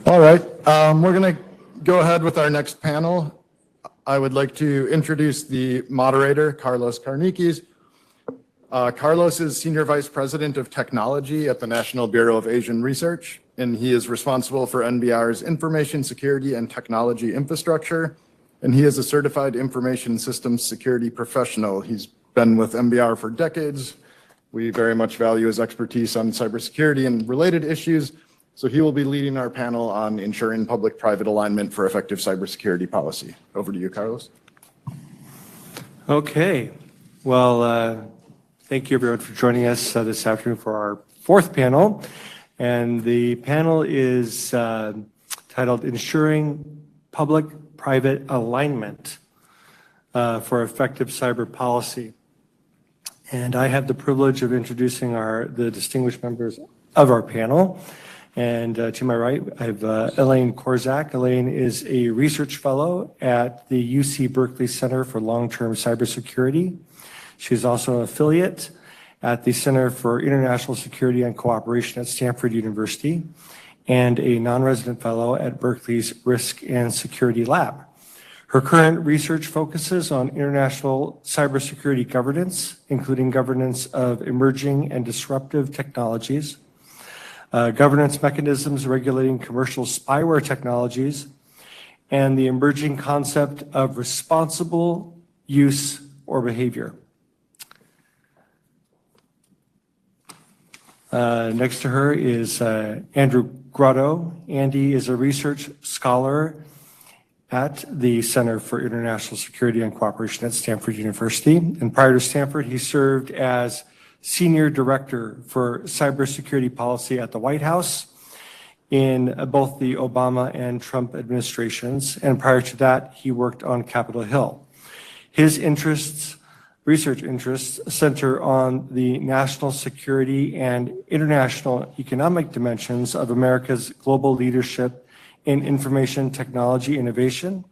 All right, we're going to go ahead with our next panel. I would like to introduce the moderator, Karolos Karnikis. Carlos is Senior Vice President of Technology at the National Bureau of Asian Research, and he is responsible for NBR's information security and technology infrastructure, and he is a certified information systems security professional. He's been with NBR for decades. We very much value his expertise on cybersecurity and related issues, so he will be leading our panel on ensuring public-private alignment for effective cybersecurity policy. Over to you, Carlos. Okay. Well, thank you, everyone, for joining us this afternoon for our fourth panel. And the panel is titled Ensuring Public-Private Alignment for Effective Cyber Policy. And I have the privilege of introducing the distinguished members of our panel. And to my right, I have Elaine Korzak. Elaine is a research fellow at the UC Berkeley Center for Long-Term Cybersecurity. She's also an affiliate at the Center for International Security and Cooperation at Stanford University and a non-resident fellow at Berkeley's Risk and Security Lab. Her current research focuses on international cybersecurity governance, including governance of emerging and disruptive technologies, governance mechanisms regulating commercial spyware technologies, and the emerging concept of responsible use or behavior. Next to her is Andrew Grotto. Andy is a research scholar at the Center for International Security and Cooperation at Stanford University. And prior to Stanford, he served as Senior Director for Cybersecurity Policy at the White House in both the Obama and Trump administrations. And prior to that, he worked on Capitol Hill. His research interests center on the national security and international economic dimensions of America's global leadership in information technology innovation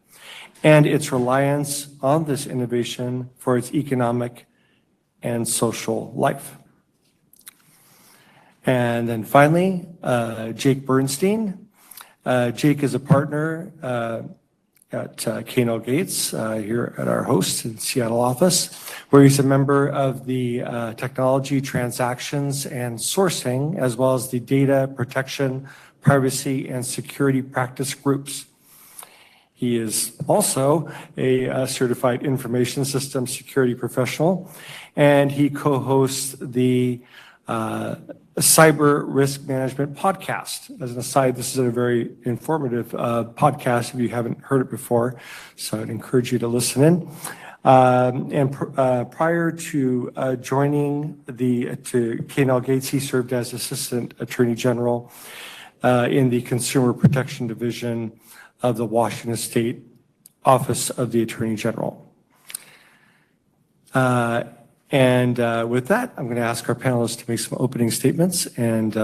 and its reliance on this innovation for its economic and social life. And then finally, Jake Bernstein. Jake is a partner at K&L Gates here at our host in Seattle office, where he's a member of the technology, transactions, and sourcing, as well as the data protection, privacy, and security practice groups. He is also a certified information systems security professional, and he co-hosts the Cyber Risk Management podcast. As an aside, this is a very informative podcast if you haven't heard it before, so I'd encourage you to listen in. Prior to joining to K&L Gates, he served as Assistant Attorney General in the Consumer Protection Division of the Washington State Office of the Attorney General. With that, I'm going to ask our panelists to make some opening statements, and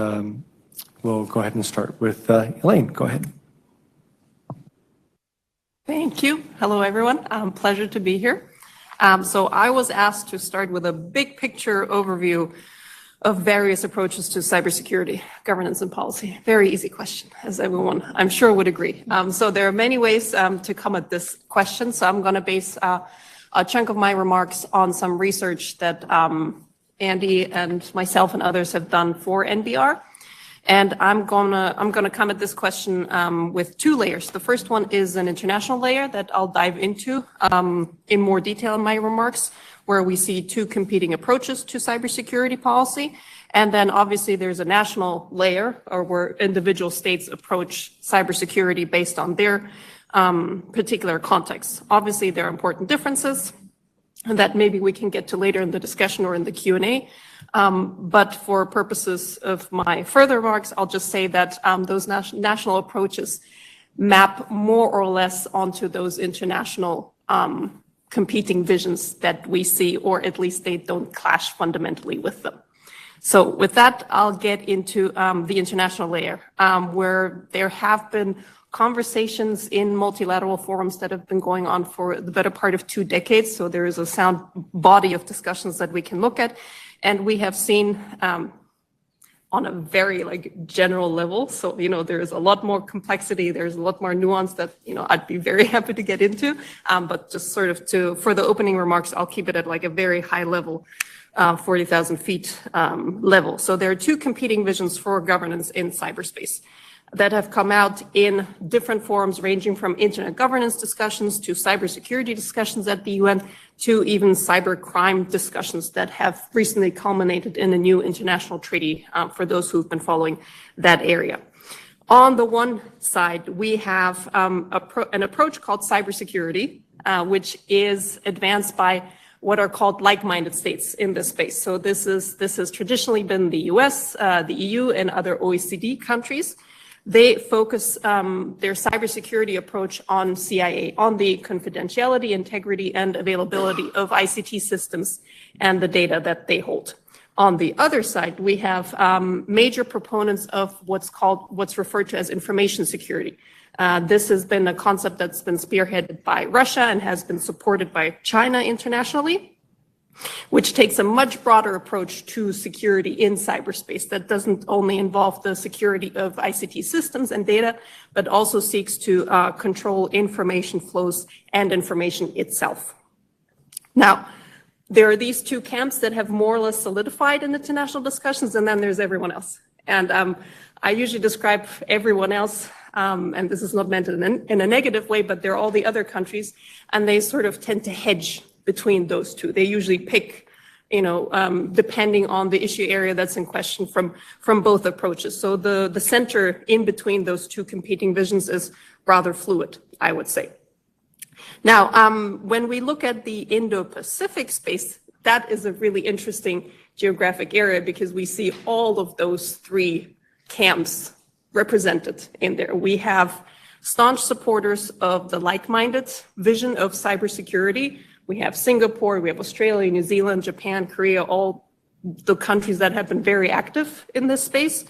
we'll go ahead and start with Elaine. Go ahead. Thank you. Hello, everyone. Pleasure to be here. So I was asked to start with a big picture overview of various approaches to cybersecurity, governance, and policy. Very easy question, as everyone, I'm sure, would agree. So there are many ways to come at this question. So I'm going to base a chunk of my remarks on some research that Andy and myself and others have done for NBR. And I'm gonna come at this question with two layers. The first one is an international layer that I'll dive into in more detail in my remarks, where we see two competing approaches to cybersecurity policy. And then obviously there's a national layer, or where individual states approach cybersecurity based on their particular context. Obviously, there are important differences that maybe we can get to later in the discussion or in the Q&A. But for purposes of my further remarks, I'll just say that those national approaches map more or less onto those international competing visions that we see, or at least they don't clash fundamentally with them. So with that, I'll get into the international layer, where there have been conversations in multilateral forums that have been going on for the better part of 2 decades. So there is a sound body of discussions that we can look at. And we have seen on a very general level. So, there's a lot more complexity. There's a lot more nuance that, I'd be very happy to get into. But just sort of for the opening remarks, I'll keep it at a very high level, 40,000 feet level. So there are two competing visions for governance in cyberspace that have come out in different forms, ranging from internet governance discussions to cybersecurity discussions at the UN to even cybercrime discussions that have recently culminated in a new international treaty for those who've been following that area. On the one side, we have an approach called cybersecurity, which is advanced by what are called like-minded states in this space. So this has traditionally been the US, the EU, and other OECD countries. They focus their cybersecurity approach on CIA, on the confidentiality, integrity, and availability of ICT systems and the data that they hold. On the other side, we have major proponents of what's referred to as information security. This has been a concept that's been spearheaded by Russia and has been supported by China internationally, which takes a much broader approach to security in cyberspace that doesn't only involve the security of ICT systems and data, but also seeks to control information flows and information itself. Now, there are these two camps that have more or less solidified in international discussions, and then there's everyone else. And I usually describe everyone else, and this is not meant in a negative way, but they're all the other countries, and they sort of tend to hedge between those two. They usually pick, depending on the issue area that's in question from both approaches. So the center in between those two competing visions is rather fluid, I would say. Now, when we look at the Indo-Pacific space, that is a really interesting geographic area because we see all of those three camps represented in there. We have staunch supporters of the like-minded vision of cybersecurity. We have Singapore, we have Australia, New Zealand, Japan, Korea, all the countries that have been very active in this space.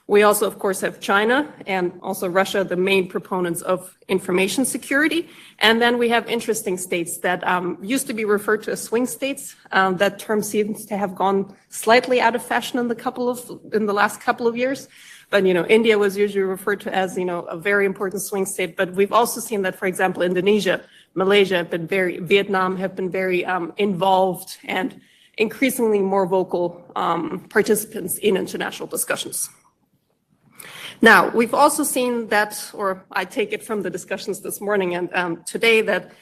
We also, of course, have China and also Russia, the main proponents of information security. And then we have interesting states that used to be referred to as swing states. That term seems to have gone slightly out of fashion in the last couple of years. But, India was usually referred to as, a very important swing state. But we've also seen that, for example, Indonesia, Malaysia Vietnam have been very involved and increasingly more vocal participants in international discussions. Now, we've also seen that, or I take it from the discussions this morning and today, that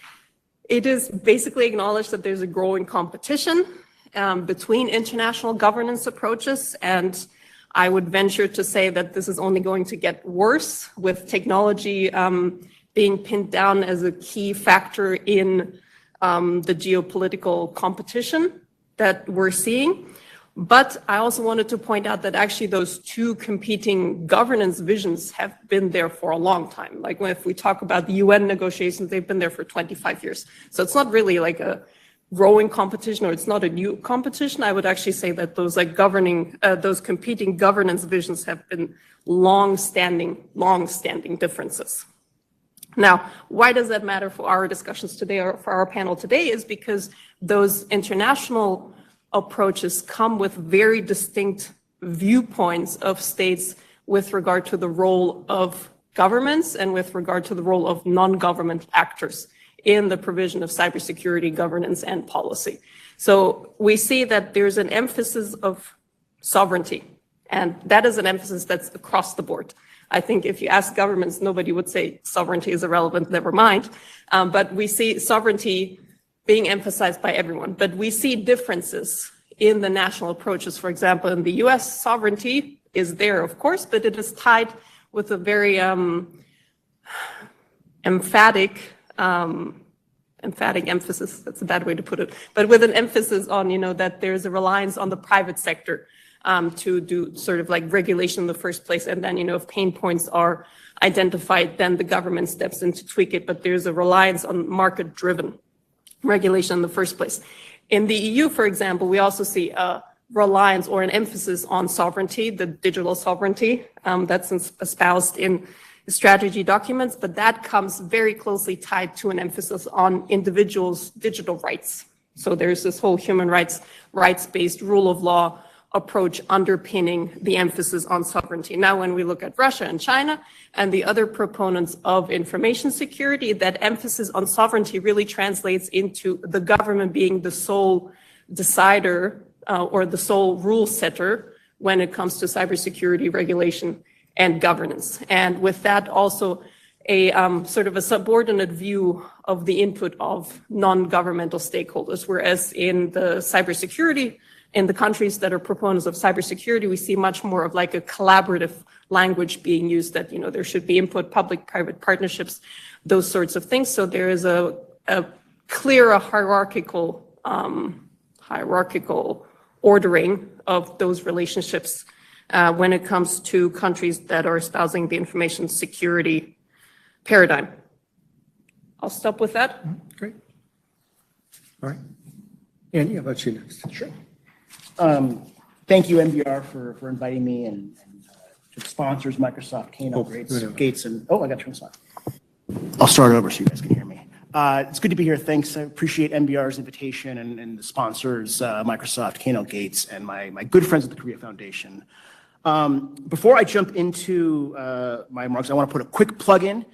it is basically acknowledged that there's a growing competition between international governance approaches, and I would venture to say that this is only going to get worse with technology being pinned down as a key factor in the geopolitical competition that we're seeing. But I also wanted to point out that actually those two competing governance visions have been there for a long time. Like if we talk about the UN negotiations, they've been there for 25 years. So it's not really like a growing competition, or it's not a new competition. I would actually say that those those competing governance visions have been long-standing differences. Now, why does that matter for our discussions today or for our panel today is because those international approaches come with very distinct viewpoints of states with regard to the role of governments and with regard to the role of non-government actors in the provision of cybersecurity governance and policy. So we see that there's an emphasis of sovereignty, and that is an emphasis that's across the board. I think if you ask governments, nobody would say sovereignty is irrelevant, never mind. But we see sovereignty being emphasized by everyone. But we see differences in the national approaches. For example, in the US, sovereignty is there, of course, but it is tied with a very emphatic emphasis, that's a bad way to put it, but with an emphasis on, that there's a reliance on the private sector to do sort of like regulation in the first place. And then, if pain points are identified, then the government steps in to tweak it. But there's a reliance on market-driven regulation in the first place. In the EU, for example, we also see a reliance or an emphasis on sovereignty, the digital sovereignty that's espoused in strategy documents, but that comes very closely tied to an emphasis on individuals' digital rights. So there's this whole human rights-based rule of law approach underpinning the emphasis on sovereignty. Now, when we look at Russia and China and the other proponents of information security, that emphasis on sovereignty really translates into the government being the sole decider or the sole rule setter when it comes to cybersecurity regulation and governance. And with that, also a sort of a subordinate view of the input of non-governmental stakeholders, whereas in the cybersecurity, in the countries that are proponents of cybersecurity, we see much more of like a collaborative language being used, that, you know, there should be input, public-private partnerships, those sorts of things. So there is a clearer hierarchical ordering of those relationships when it comes to countries that are espousing the information security paradigm. I'll stop with that. Great. All right. Andy, how about you next? Sure. Thank you, NBR, for inviting me, and to the sponsors, Microsoft, K&L Gates, and I got to turn this on. I'll start over so you guys can hear me. It's good to be here. Thanks. I appreciate NBR's invitation and the sponsors, Microsoft, K&L Gates, and my good friends at the Korea Foundation. Before I jump into my remarks, I want to put a quick plug in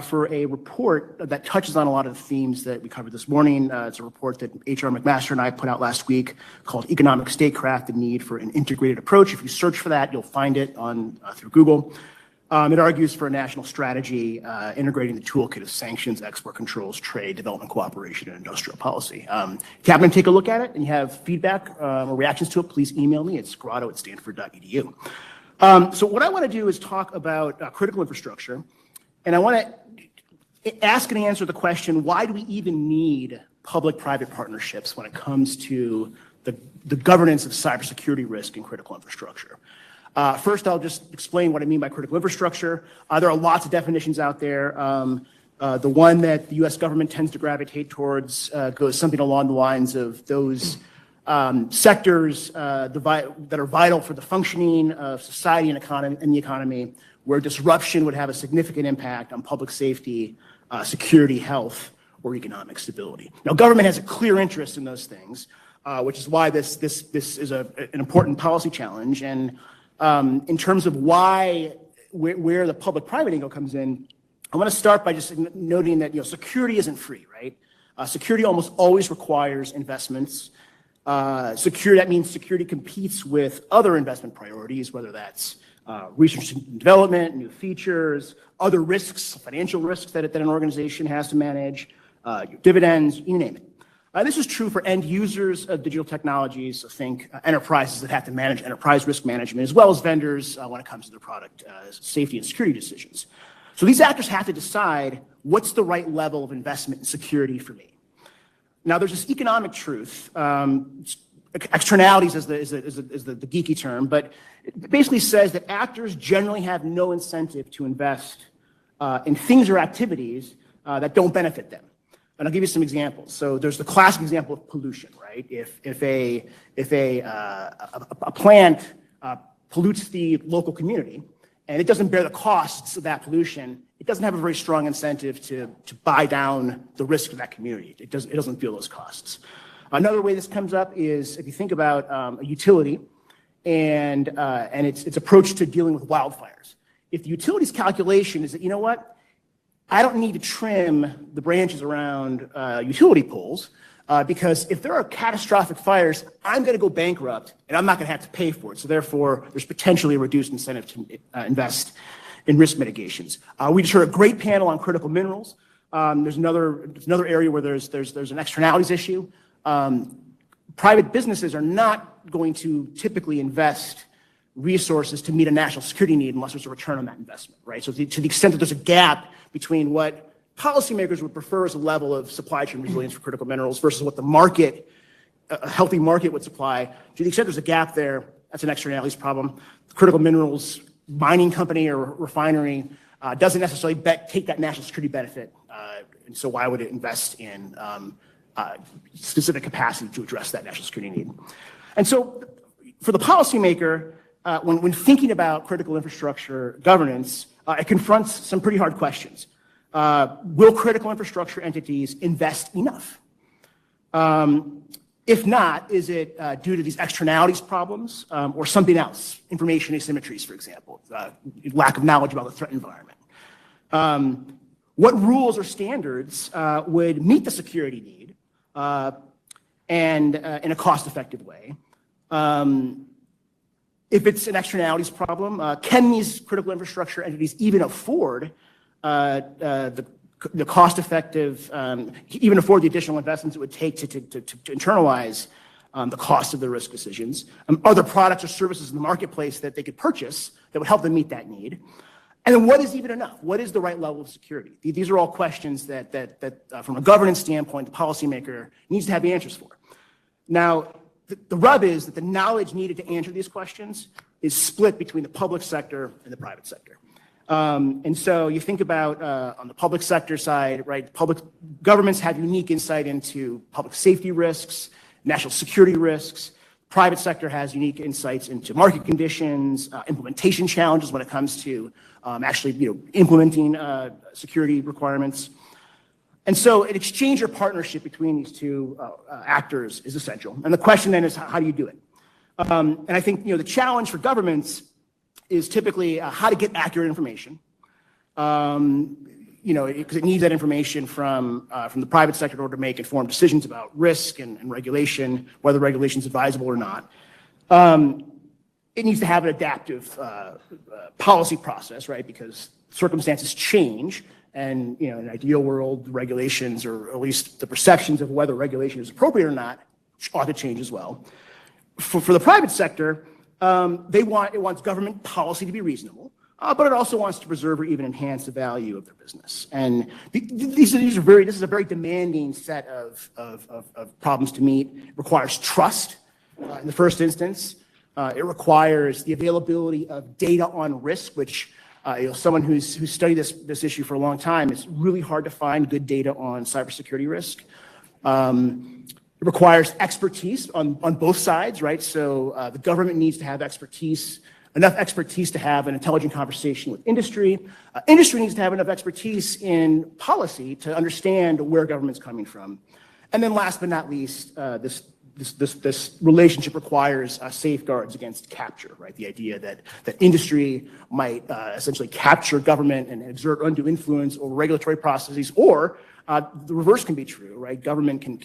for a report that touches on a lot of the themes that we covered this morning. It's a report that H.R. McMaster and I put out last week called Economic Statecraft: The Need for an Integrated Approach. If you search for that, you'll find it on through Google. It argues for a national strategy integrating the toolkit of sanctions, export controls, trade, development cooperation, and industrial policy. If you happen to take a look at it and you have feedback or reactions to it, please email me. It's grotto@stanford.edu. So what I want to do is talk about critical infrastructure. And I want to ask and answer the question, why do we even need public-private partnerships when it comes to the governance of cybersecurity risk and critical infrastructure? First, I'll just explain what I mean by critical infrastructure. There are lots of definitions out there. The one that the U.S. government tends to gravitate towards goes something along the lines of those sectors that are vital for the functioning of society and the economy, where disruption would have a significant impact on public safety, security, health, or economic stability. Now, government has a clear interest in those things, which is why this is an important policy challenge. And in terms of where the public-private angle comes in, I want to start by just noting that, you know, security isn't free, right? Security almost always requires investments. That means security competes with other investment priorities, whether that's research and development, new features, other risks, financial risks that an organization has to manage, dividends, you name it. This is true for end users of digital technologies. So think enterprises that have to manage enterprise risk management, as well as vendors when it comes to their product safety and security decisions. So these actors have to decide what's the right level of investment in security for me. Now, there's this economic truth. Externalities is the geeky term, but it basically says that actors generally have no incentive to invest in things or activities that don't benefit them. And I'll give you some examples. So there's the classic example of pollution, right? If a plant pollutes the local community and it doesn't bear the costs of that pollution, it doesn't have a very strong incentive to buy down the risk of that community. It doesn't feel those costs. Another way this comes up is if you think about a utility and its approach to dealing with wildfires. If the utility's calculation is that, you know what, I don't need to trim the branches around utility poles because if there are catastrophic fires, I'm going to go bankrupt and I'm not going to have to pay for it. So therefore, there's potentially a reduced incentive to invest in risk mitigations. We just heard a great panel on critical minerals. There's another area where there's an externalities issue. Private businesses are not going to typically invest resources to meet a national security need unless there's a return on that investment, right? So to the extent that there's a gap between what policymakers would prefer as a level of supply chain resilience for critical minerals versus what the market, a healthy market would supply, to the extent there's a gap there, that's an externalities problem. The critical minerals mining company or refinery doesn't necessarily take that national security benefit, and so why would it invest in specific capacity to address that national security need? And so for the policymaker, when thinking about critical infrastructure governance, it confronts some pretty hard questions. Will critical infrastructure entities invest enough? If not, is it due to these externalities problems or something else? Information asymmetries, for example, lack of knowledge about the threat environment. What rules or standards would meet the security need and in a cost-effective way? If it's an externalities problem, can these critical infrastructure entities even afford the cost-effective, even afford the additional investments it would take to internalize the cost of the risk decisions? Are there products or services in the marketplace that they could purchase that would help them meet that need? And then what is even enough? What is the right level of security? These are all questions that from a governance standpoint, the policymaker needs to have the answers for. Now, the rub is that the knowledge needed to answer these questions is split between the public sector and the private sector. And so you think about on the public sector side, right? Public governments have unique insight into public safety risks, national security risks. Private sector has unique insights into market conditions, implementation challenges when it comes to actually, implementing security requirements. And so an exchange or partnership between these two actors is essential. And the question then is, how do you do it? And I think, the challenge for governments is typically how to get accurate information, because it needs that information from the private sector in order to make informed decisions about risk and regulation, whether regulation is advisable or not. It needs to have an adaptive policy process, right? Because circumstances change, and in an ideal world, regulations, or at least the perceptions of whether regulation is appropriate or not, ought to change as well. For the private sector, it wants government policy to be reasonable, but it also wants to preserve or even enhance the value of their business. And this is a very demanding set of problems to meet. It requires trust in the first instance. It requires the availability of data on risk, which someone who's studied this issue for a long time, it's really hard to find good data on cybersecurity risk. It requires expertise on both sides, right? So the government needs to have enough expertise to have an intelligent conversation with industry. Industry needs to have enough expertise in policy to understand where government's coming from. And then last but not least, this relationship requires safeguards against capture, right? The idea that industry might essentially capture government and exert undue influence over regulatory processes, or the reverse can be true, right? Government can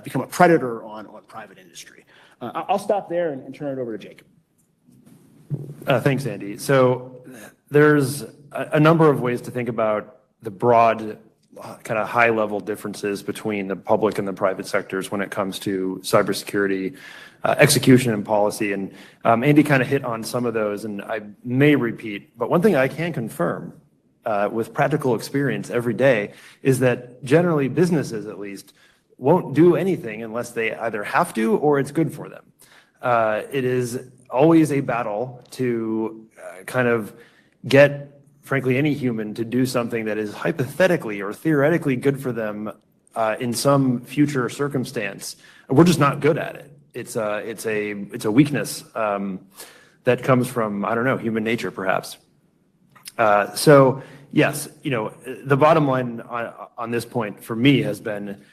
become a predator on private industry. I'll stop there and turn it over to Jacob. Thanks, Andy. So there's a number of ways to think about the broad kind of high-level differences between the public and the private sectors when it comes to cybersecurity execution and policy. And Andy kind of hit on some of those, and I may repeat, but one thing I can confirm with practical experience every day is that generally businesses, at least, won't do anything unless they either have to or it's good for them. It is always a battle to kind of get, frankly, any human to do something that is hypothetically or theoretically good for them in some future circumstance. We're just not good at it. It's a weakness that comes from, I don't know, human nature, perhaps. So yes, the bottom line on this point for me has been,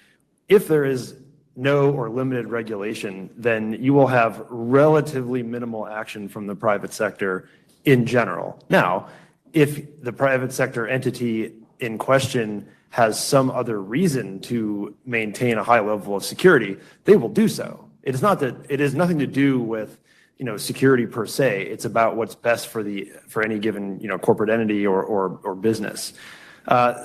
if there is no or limited regulation, then you will have relatively minimal action from the private sector in general. Now, if the private sector entity in question has some other reason to maintain a high level of security, they will do so. It has nothing to do with security per se. It's about what's best for any given corporate entity or business.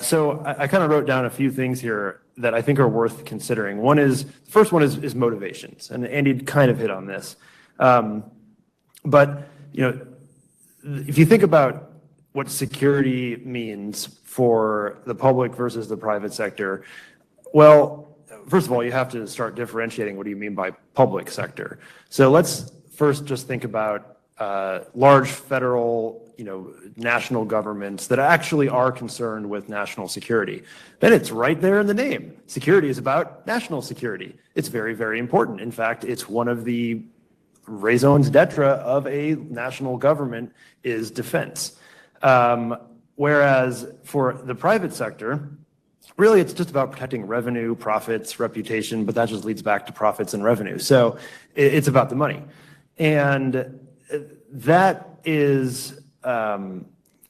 So I kind of wrote down a few things here that I think are worth considering. The first one is motivations, and Andy kind of hit on this. But if you think about what security means for the public versus the private sector, well, first of all, you have to start differentiating what do you mean by public sector. So let's first just think about large federal, national governments that actually are concerned with national security. Then it's right there in the name. Security is about national security. It's very, very important. In fact, it's one of the raisons d'etre of a national government is defense. Whereas for the private sector, really it's just about protecting revenue, profits, reputation, but that just leads back to profits and revenue. So it's about the money. And that is, I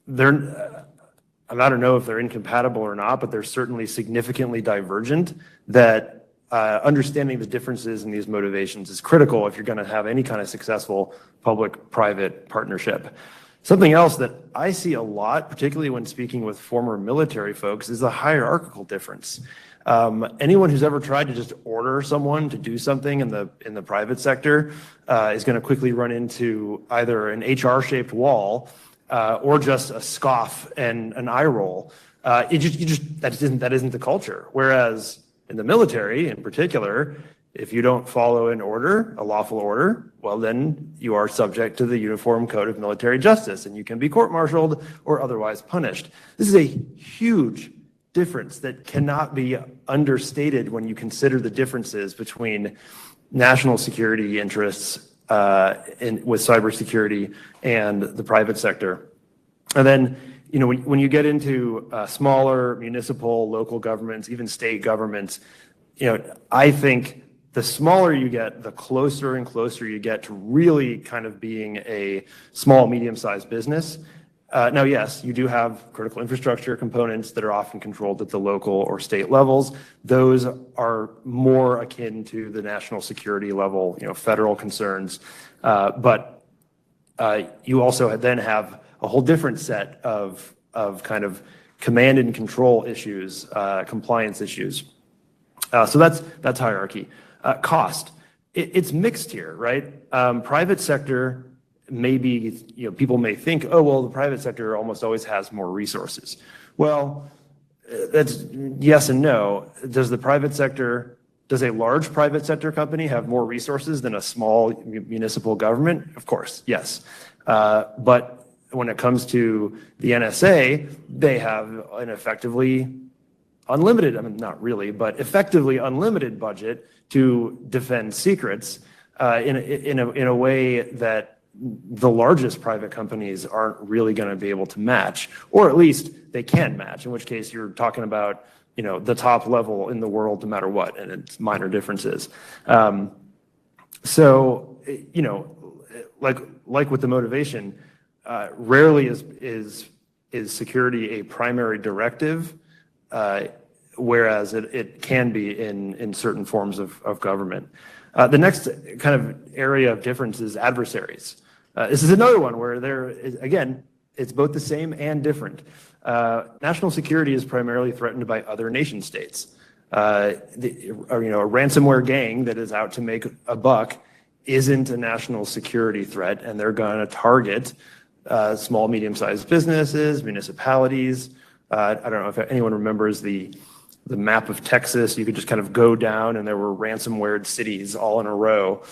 don't know if they're incompatible or not, but they're certainly significantly divergent, that understanding the differences in these motivations is critical if you're going to have any kind of successful public-private partnership. Something else that I see a lot, particularly when speaking with former military folks, is the hierarchical difference. Anyone who's ever tried to just order someone to do something in the private sector is going to quickly run into either an HR-shaped wall or just a scoff and an eye roll. That isn't the culture. Whereas in the military, in particular, if you don't follow an order, a lawful order, well, then you are subject to the Uniform Code of Military Justice, and you can be court-martialed or otherwise punished. This is a huge difference that cannot be understated when you consider the differences between national security interests with cybersecurity and the private sector. And then, when you get into smaller municipal, local governments, even state governments, I think the smaller you get, the closer and closer you get to really kind of being a small, medium-sized business. Now, yes, you do have critical infrastructure components that are often controlled at the local or state levels. Those are more akin to the national security level, federal concerns. But you also then have a whole different set of kind of command and control issues, compliance issues. So that's hierarchy. Cost. It's mixed here, right? Private sector, maybe people may think, oh, well, the private sector almost always has more resources. Well, that's yes and no. Does a large private sector company have more resources than a small municipal government? Of course, yes. But when it comes to the NSA, they have an effectively unlimited, not really, but effectively unlimited budget to defend secrets in a way that the largest private companies aren't really going to be able to match, or at least they can match, in which case you're talking about, the top level in the world no matter what, and it's minor differences. So, like with the motivation, rarely is security a primary directive, whereas it can be in certain forms of government. The next kind of area of difference is adversaries. This is another one where again, it's both the same and different. National security is primarily threatened by other nation states. A ransomware gang that is out to make a buck isn't a national security threat, and they're going to target small, medium-sized businesses, municipalities. I don't know if anyone remembers the map of Texas. You could just kind of go down, and there were ransomware cities all in a row.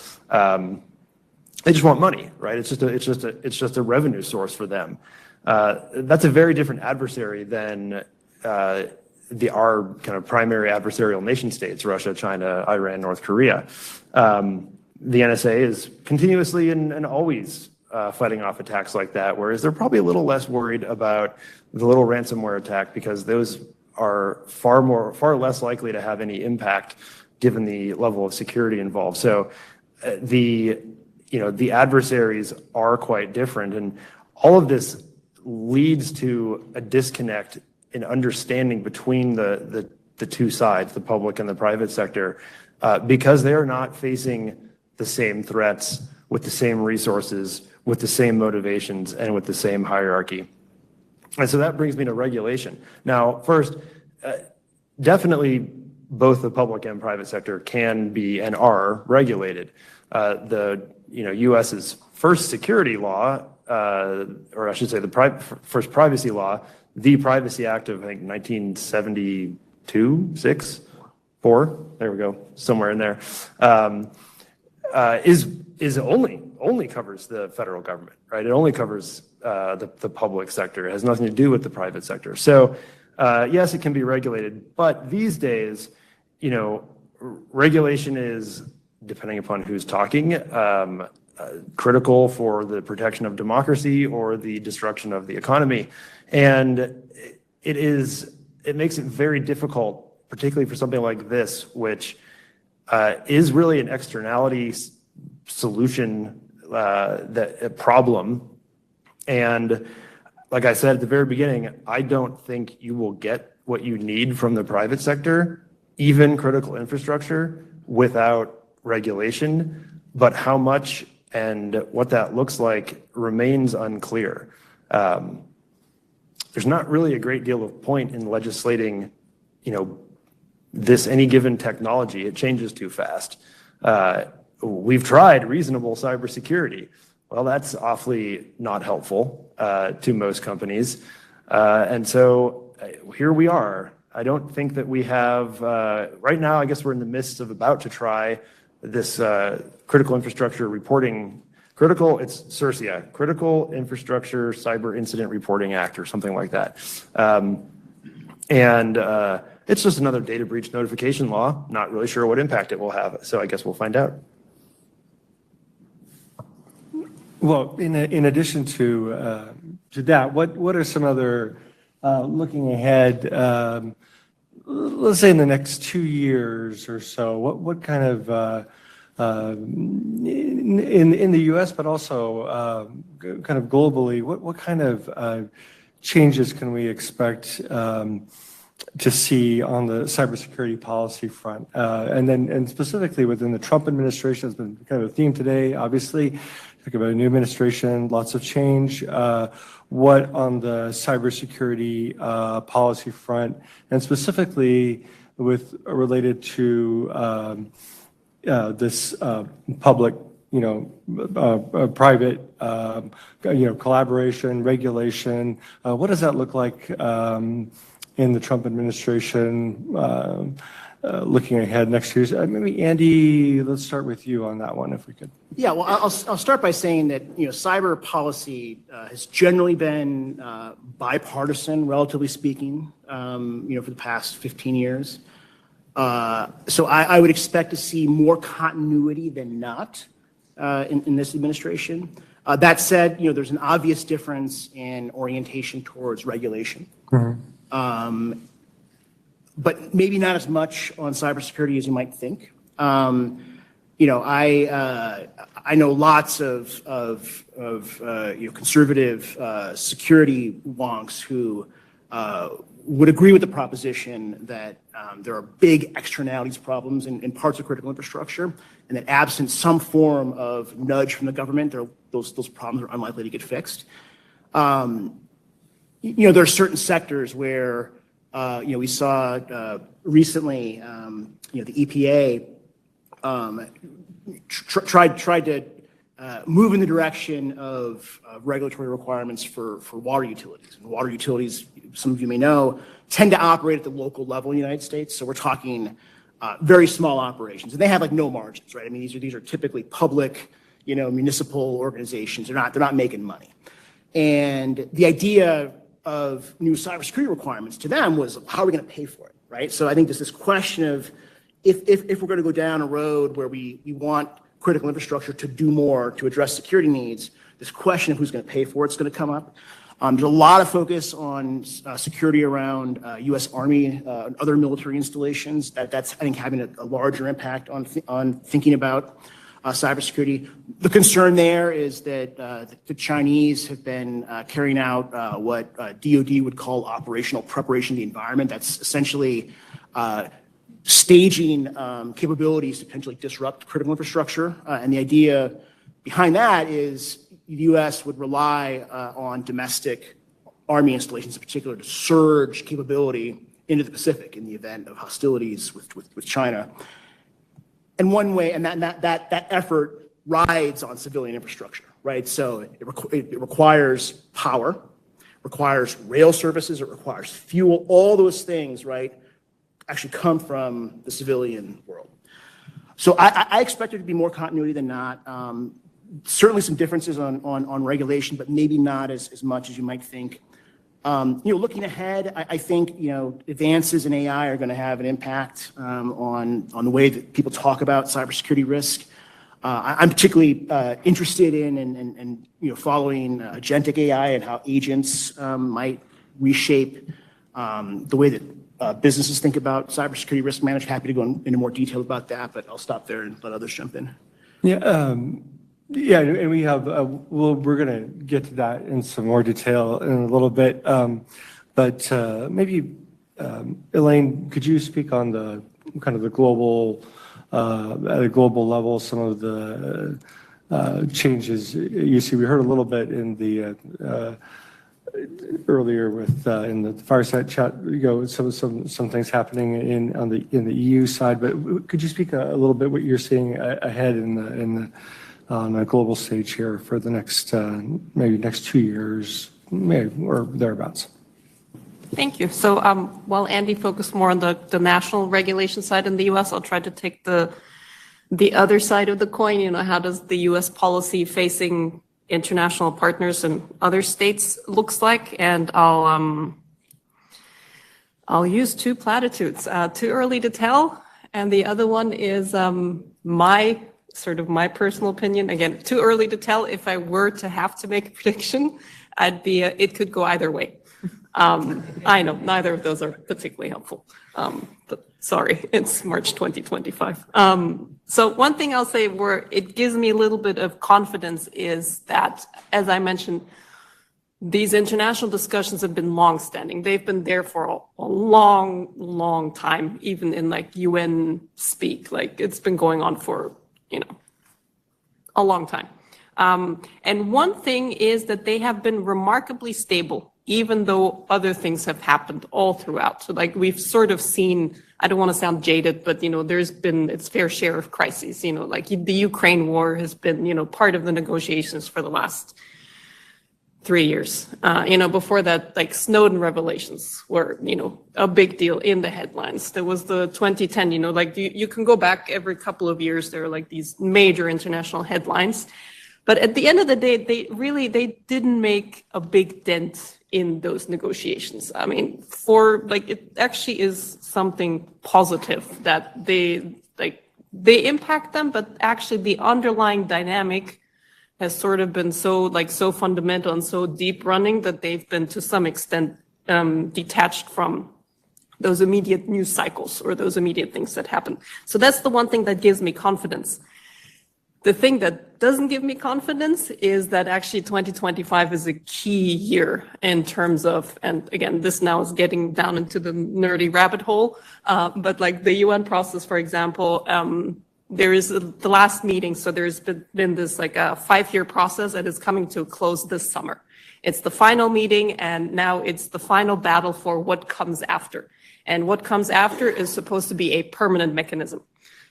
They just want money, right? It's just a revenue source for them. That's a very different adversary than our kind of primary adversarial nation states: Russia, China, Iran, North Korea. The NSA is continuously and always fighting off attacks like that, whereas they're probably a little less worried about the little ransomware attack, because those are far less likely to have any impact given the level of security involved. So the adversaries are quite different, and all of this leads to a disconnect in understanding between the two sides, the public and the private sector, because they are not facing the same threats with the same resources, with the same motivations, and with the same hierarchy. And so that brings me to regulation. Now, first, definitely both the public and private sector can be and are regulated. The U.S.'s first security law, or I should say the first privacy law, the Privacy Act of, I think, 1972, 6, 4, there we go, somewhere in there, is only covers the federal government, right? It only covers the public sector. It has nothing to do with the private sector. So yes, it can be regulated, but these days, regulation is, depending upon who's talking, critical for the protection of democracy or the destruction of the economy. And it is it makes it very difficult, particularly for something like this, which is really an externality solution, a problem. And like I said at the very beginning, I don't think you will get what you need from the private sector, even critical infrastructure, without regulation. But how much and what that looks like remains unclear. There's not really a great deal of point in legislating, any given technology. It changes too fast. We've tried reasonable cybersecurity. Well, that's awfully not helpful to most companies. And so here we are. I don't think that we have, right now, I guess we're in the midst of about to try this critical infrastructure reporting, it's CIRCIA, Critical Infrastructure Cyber Incident Reporting Act or something like that. It's just another data breach notification law. Not really sure what impact it will have. So I guess we'll find out. Well, in addition to that, what are some other, looking ahead, let's say in the next 2 years or so, what kind of, in the U.S., but also kind of globally, what kind of changes can we expect to see on the cybersecurity policy front? And specifically within the Trump administration has been kind of a theme today, obviously. Talk about a new administration, lots of change. What on the cybersecurity policy front, and specifically related to this public, private, collaboration, regulation. What does that look like in the Trump administration? Looking ahead next year, maybe Andy, let's start with you on that one, if we could. Yeah, well, I'll start by saying that cyber policy has generally been bipartisan, relatively speaking, for the past 15 years. So I would expect to see more continuity than not in this administration. That said, there's an obvious difference in orientation towards regulation. Mm-hmm. But maybe not as much on cybersecurity as you might think. I know lots of conservative security wonks who would agree with the proposition that there are big externalities problems in parts of critical infrastructure, and that absent some form of nudge from the government, those problems are unlikely to get fixed. There are certain sectors where we saw recently, the EPA tried to move in the direction of regulatory requirements for water utilities. And water utilities, some of you may know, tend to operate at the local level in the United States. So we're talking very small operations, and they have no margins, right? I mean, these are typically public, municipal organizations. They're not making money. And the idea of new cybersecurity requirements to them was, how are we going to pay for it, right? So I think there's this question of if we're going to go down a road where we want critical infrastructure to do more to address security needs, this question of who's going to pay for it's going to come up. There's a lot of focus on security around U.S. Army and other military installations. That's, I think, having a larger impact on thinking about cybersecurity. The concern there is that the Chinese have been carrying out what DoD would call operational preparation of the environment. That's essentially staging capabilities to potentially disrupt critical infrastructure. And the idea behind that is the U.S. would rely on domestic Army installations in particular to surge capability into the Pacific in the event of hostilities with China. And one way, and that effort rides on civilian infrastructure, right? So it requires power, requires rail services, it requires fuel, all those things, right, actually come from the civilian world. So I expect there to be more continuity than not. Certainly some differences on regulation, but maybe not as much as you might think. Looking ahead, I think advances in AI are going to have an impact on the way that people talk about cybersecurity risk. I'm particularly interested in following agentic AI and how agents might reshape the way that businesses think about cybersecurity risk management. Happy to go into more detail about that, but I'll stop there and let others jump in. Yeah, yeah, and we have, we're going to get to that in some more detail in a little bit. But maybe, Elaine, could you speak on the kind of the global, at a global level, some of the changes you see? We heard a little bit in the earlier with in the fireside chat, some things happening in the EU side. But could you speak a little bit what you're seeing ahead on a global stage here for the next maybe next 2 years, maybe or thereabouts? Thank you. So while Andy focused more on the national regulation side in the U.S., I'll try to take the other side of the coin. How does the U.S. policy facing international partners and other states looks like? And I'll use two platitudes. Too early to tell, and the other one is my personal opinion. Again, too early to tell. If I were to have to make a prediction, it could go either way. I know neither of those are particularly helpful, but sorry, it's March 2025. So one thing I'll say where it gives me a little bit of confidence is that, as I mentioned, these international discussions have been long-standing. They've been there for a long, long time, even in like UN speak. Like it's been going on for, a long time. And one thing is that they have been remarkably stable, even though other things have happened all throughout. So like we've sort of seen, I don't want to sound jaded, but there's been its fair share of crises. Like the Ukraine war has been, part of the negotiations for the last 3 years. Before that, like Snowden revelations were, a big deal in the headlines. There was the 2010, like you can go back every couple of years, there are like these major international headlines. But at the end of the day, they didn't make a big dent in those negotiations. I mean, it actually is something positive that they impact them, but actually the underlying dynamic has sort of been so fundamental and so deep running that they've been to some extent detached from those immediate news cycles or those immediate things that happen. So that's the one thing that gives me confidence. The thing that doesn't give me confidence is that actually 2025 is a key year in terms of, and again, this now is getting down into the nerdy rabbit hole, but like the UN process, for example, there is the last meeting. So there's been this like a 5-year process that is coming to a close this summer. It's the final meeting, and now it's the final battle for what comes after. And what comes after is supposed to be a permanent mechanism.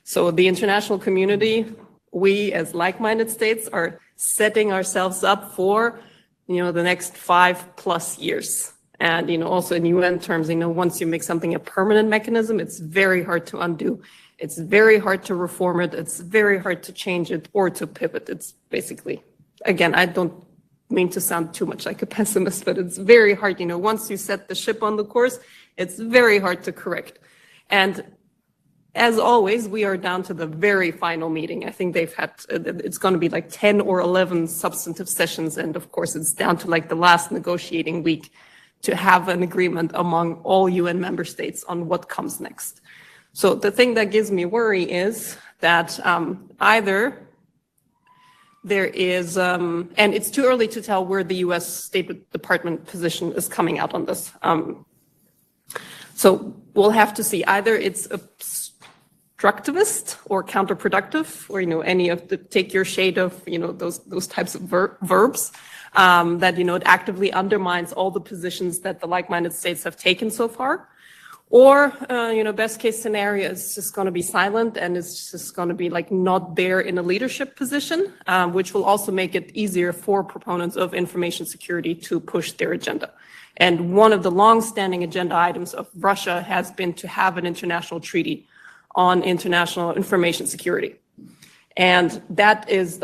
So the international community, we as like-minded states are setting ourselves up for, the next 5+ years. And, also in UN terms, once you make something a permanent mechanism, it's very hard to undo. It's very hard to reform it. It's very hard to change it or to pivot. It's basically, again, I don't mean to sound too much like a pessimist, but it's very hard. Once you set the ship on the course, it's very hard to correct. And as always, we are down to the very final meeting. I think it's going to be like 10 or 11 substantive sessions. And of course, it's down to like the last negotiating week to have an agreement among all UN member states on what comes next. So the thing that gives me worry is that either there is, and it's too early to tell where the US State Department position is coming out on this. So we'll have to see. Either it's obstructivist or counterproductive, or any of the take your shade of those types of verbs that it actively undermines all the positions that the like-minded states have taken so far. Or, best case scenario is just going to be silent and it's just going to be like not there in a leadership position, which will also make it easier for proponents of information security to push their agenda. And one of the long-standing agenda items of Russia has been to have an international treaty on international information security. And that is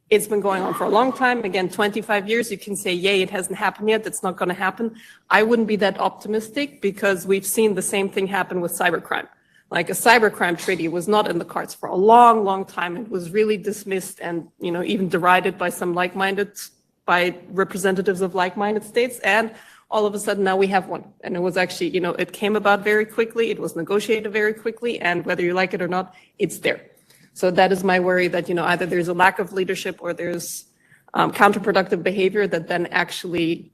it's been going on for a long time. Again, 25 years, you can say, yay, it hasn't happened yet. It's not going to happen. I wouldn't be that optimistic because we've seen the same thing happen with cybercrime. Like a cybercrime treaty was not in the cards for a long, long time. It was really dismissed and, even derided by some by representatives of like-minded states. And all of a sudden now we have one. And it was actually, it came about very quickly. It was negotiated very quickly. And whether you like it or not, it's there. So that is my worry that, either there's a lack of leadership or there's counterproductive behavior that then actually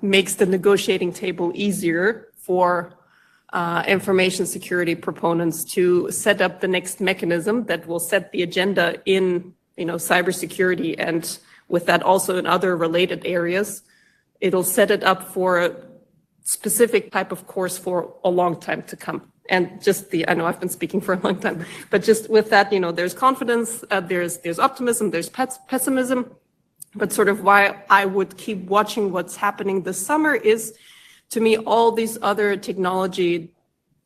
makes the negotiating table easier for information security proponents to set up the next mechanism that will set the agenda in, cybersecurity, and with that also in other related areas. It'll set it up for a specific type of course for a long time to come. And just I know I've been speaking for a long time, but just with that, there's confidence, there's optimism, there's pessimism, but sort of why I would keep watching what's happening this summer is, to me, all these other technology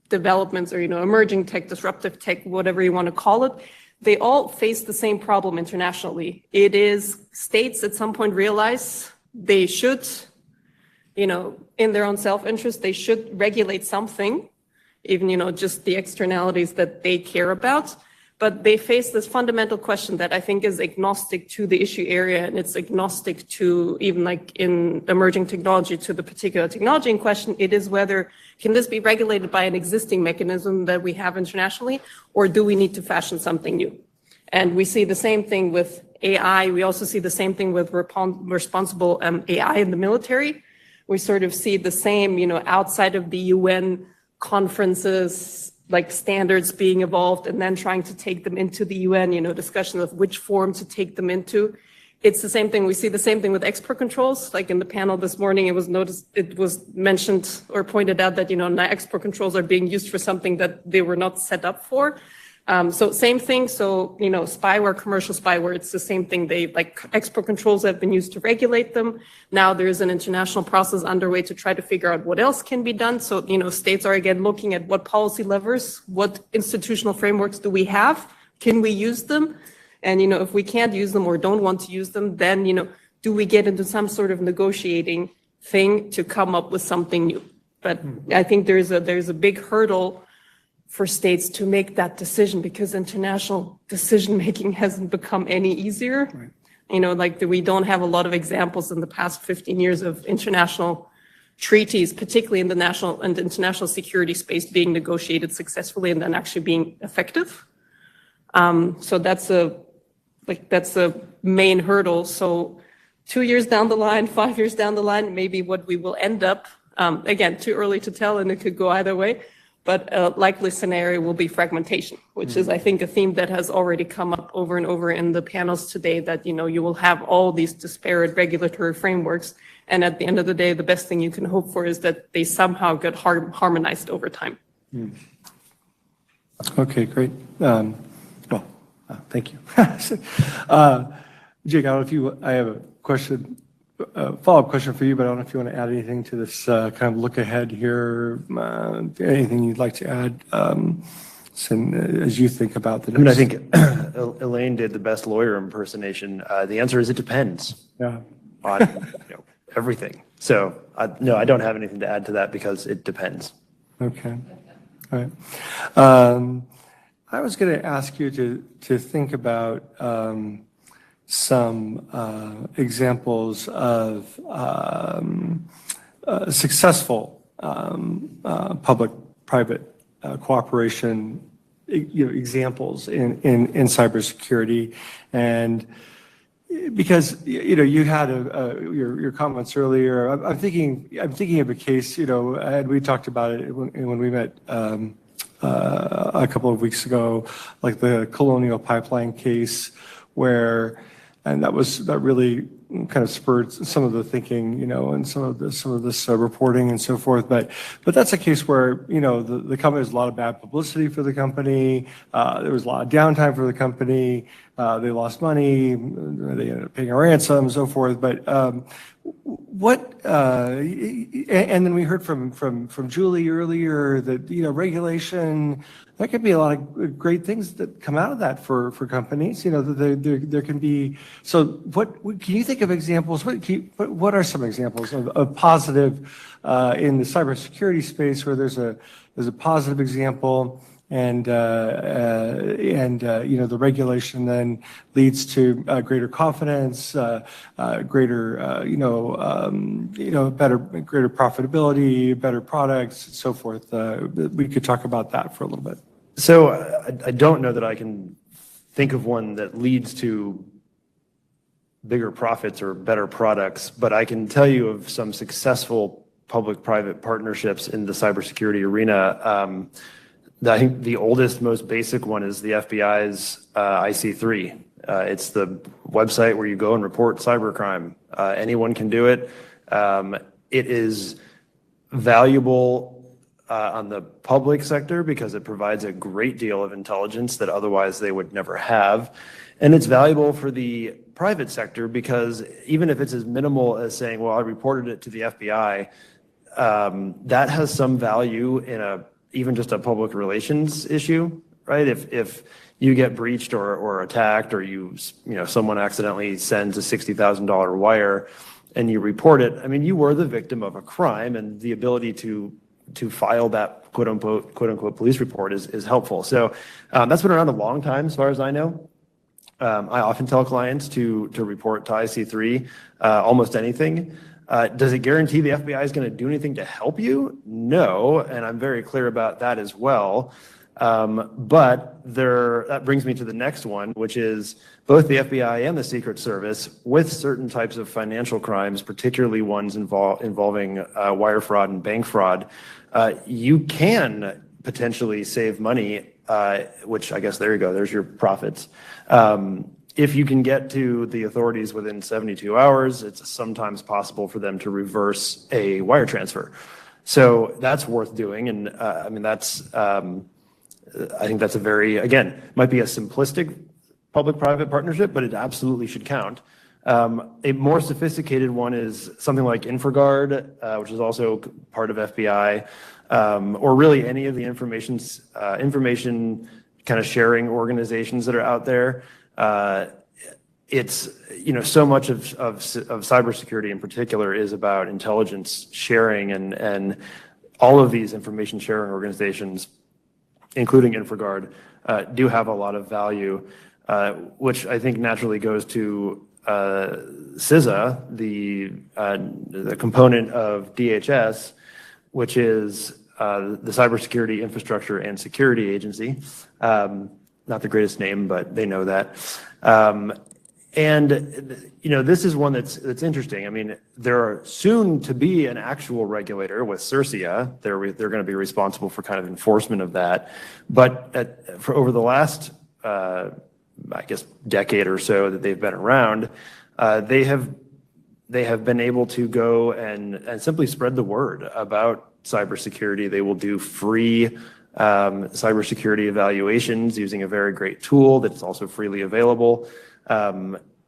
developments or, emerging tech, disruptive tech, whatever you want to call it, they all face the same problem internationally. It is states at some point realize they should, in their own self-interest, they should regulate something, even, just the externalities that they care about. But they face this fundamental question that I think is agnostic to the issue area, and it's agnostic to, even like in emerging technology, to the particular technology in question. It is whether, can this be regulated by an existing mechanism that we have internationally, or do we need to fashion something new? And we see the same thing with AI. We also see the same thing with responsible AI in the military. We sort of see the same, outside of the UN conferences, like standards being evolved and then trying to take them into the UN, discussion of which form to take them into. It's the same thing. We see the same thing with export controls. Like in the panel this morning, it was mentioned or pointed out that, now export controls are being used for something that they were not set up for. So same thing. So, spyware, commercial spyware, it's the same thing. Export controls have been used to regulate them. Now there's an international process underway to try to figure out what else can be done. So, states are again looking at what policy levers, what institutional frameworks do we have? Can we use them? And, if we can't use them or don't want to use them, then, do we get into some sort of negotiating thing to come up with something new? But I think there's a big hurdle for states to make that decision, because international decision-making hasn't become any easier. Right. We don't have a lot of examples in the past 15 years of international treaties, particularly in the national and international security space, being negotiated successfully and then actually being effective. So that's a main hurdle. So 2 years down the line, 5 years down the line, maybe what we will end up, again, too early to tell, and it could go either way. But a likely scenario will be fragmentation, which is, I think, a theme that has already come up over and over in the panels today, that, you will have all these disparate regulatory frameworks. And at the end of the day, the best thing you can hope for is that they somehow get harmonized over time. Okay, great. Thank you. Jake, I have a question. Follow-up question for you, but I don't know if you want to add anything to this kind of look ahead here. Anything you'd like to add as you think about the next? I think Elaine did the best lawyer impersonation. The answer is it depends. Yeah. On everything. So no, I don't have anything to add to that because it depends. Okay. All right. I was going to ask you to think about some examples of successful public-private cooperation, examples in cybersecurity, and because you had your comments earlier. I'm thinking of a case, and we talked about it when we met a couple of weeks ago, like the Colonial Pipeline case, where. And that really kind of spurred some of the thinking, and some of this reporting and so forth. But that's a case where, the company, there's a lot of bad publicity for the company. There was a lot of downtime for the company. They lost money. They ended up paying a ransom and so forth. But and then we heard from Julie earlier that, regulation, there could be a lot of great things that come out of that for companies. There can be. So what can you think of examples? What are some examples of positive in the cybersecurity space where there's a positive example, the regulation then leads to greater confidence, greater, greater profitability, better products, and so forth. We could talk about that for a little bit. So I don't know that I can think of one that leads to bigger profits or better products, but I can tell you of some successful public-private partnerships in the cybersecurity arena. I think the oldest, most basic one is the FBI's IC3. It's the website where you go and report cybercrime. Anyone can do it. It is valuable on the public sector because it provides a great deal of intelligence that otherwise they would never have. And it's valuable for the private sector because even if it's as minimal as saying, well, I reported it to the FBI, that has some value in even just a public relations issue, right? If you get breached or attacked, or someone accidentally sends a $60,000 wire and you report it, I mean, you were the victim of a crime, and the ability to file that quote unquote police report is helpful. So that's been around a long time, as far as I know. I often tell clients to report to IC3 almost anything. Does it guarantee the FBI is going to do anything to help you? No, and I'm very clear about that as well. But that brings me to the next one, which is both the FBI and the Secret Service, with certain types of financial crimes, particularly ones involving wire fraud and bank fraud, you can potentially save money, which I guess there you go, there's your profits. If you can get to the authorities within 72 hours, it's sometimes possible for them to reverse a wire transfer. So that's worth doing. And I mean, I think that's again, might be a simplistic public-private partnership, but it absolutely should count. A more sophisticated one is something like InfraGard, which is also part of FBI, or really any of the information kind of sharing organizations that are out there. It's, so much of cybersecurity in particular is about intelligence sharing, and all of these information sharing organizations, including InfraGard, do have a lot of value, which I think naturally goes to CISA, the component of DHS, which is the Cybersecurity Infrastructure and Security Agency. Not the greatest name, but they know that. This is one that's interesting. I mean, there are soon to be an actual regulator with CERCIA. They're going to be responsible for kind of enforcement of that. But for over the last, I guess, decade or so that they've been around, they have been able to go and simply spread the word about cybersecurity. They will do free cybersecurity evaluations using a very great tool that's also freely available.